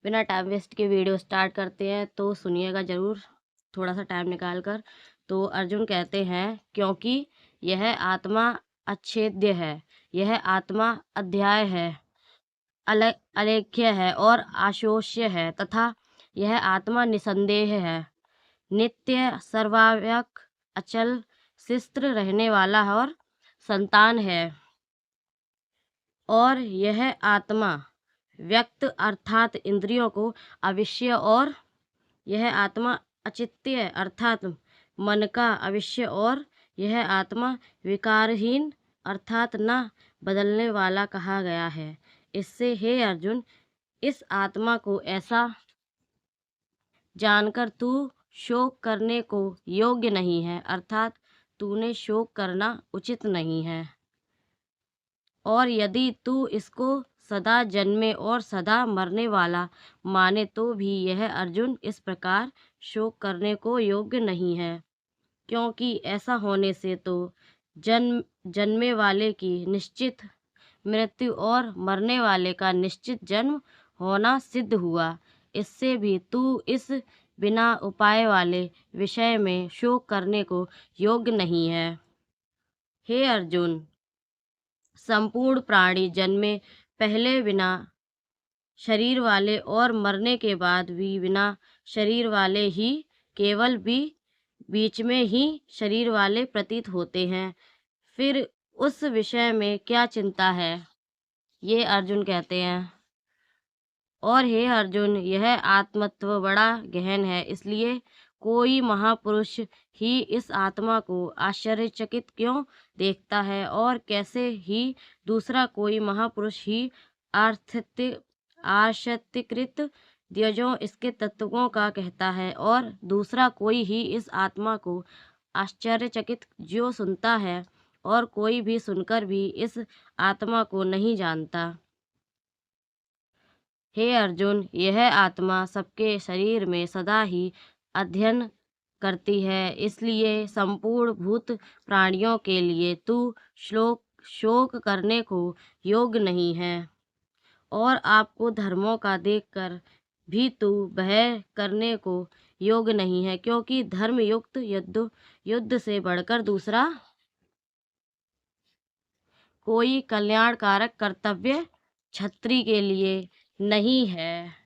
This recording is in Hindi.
बिना टाइम वेस्ट के वीडियो स्टार्ट करते हैं, तो सुनिएगा ज़रूर थोड़ा सा टाइम निकाल कर। तो अर्जुन कहते हैं, क्योंकि यह आत्मा अच्छेद्य है, यह आत्मा अध्याय है, अलेख्य है और आशोष्य है, तथा यह आत्मा निसंदेह है, नित्य सर्वाव्यक अचल शिस्त्र रहने वाला और संतान है। और यह आत्मा व्यक्त अर्थात इंद्रियों को अविष्य, और यह आत्मा अचित्य अर्थात मन का अविष्य, और यह आत्मा विकारहीन अर्थात न बदलने वाला कहा गया है। इससे हे अर्जुन, इस आत्मा को ऐसा जानकर तू शोक करने को योग्य नहीं है, अर्थात तूने शोक करना उचित नहीं है। और यदि तू इसको सदा जन्मे और सदा मरने वाला माने तो भी यह अर्जुन इस प्रकार शोक करने को योग्य नहीं है, क्योंकि ऐसा होने से तो जन्मे वाले की निश्चित मृत्यु और मरने वाले का निश्चित जन्म होना सिद्ध हुआ। इससे भी तू इस बिना उपाय वाले विषय में शोक करने को योग्य नहीं है। हे अर्जुन, संपूर्ण प्राणी जन्मे पहले बिना शरीर वाले और मरने के बाद भी बिना शरीर वाले ही केवल बीच में ही शरीर वाले प्रतीत होते हैं। फिर उस विषय में क्या चिंता है, ये अर्जुन कहते हैं। और हे अर्जुन, यह आत्मत्व बड़ा गहन है, इसलिए कोई महापुरुष ही इस आत्मा को आश्चर्यचकित क्यों देखता है, और कैसे ही दूसरा कोई महापुरुष ही आश्चर्यकृत द्वयों इसके तत्वों का कहता है, और दूसरा कोई ही इस आत्मा को आश्चर्यचकित जो सुनता है, और कोई भी सुनकर भी इस आत्मा को नहीं जानता। हे अर्जुन, यह आत्मा सबके शरीर में सदा ही अध्ययन करती है, इसलिए संपूर्ण भूत प्राणियों के लिए तू शोक करने को योग्य नहीं है। और आपको धर्मों का देखकर भी तू भय करने को योग्य नहीं है, क्योंकि धर्मयुक्त युद्ध से बढ़कर दूसरा कोई कल्याणकारक कर्तव्य क्षत्रिय के लिए नहीं है।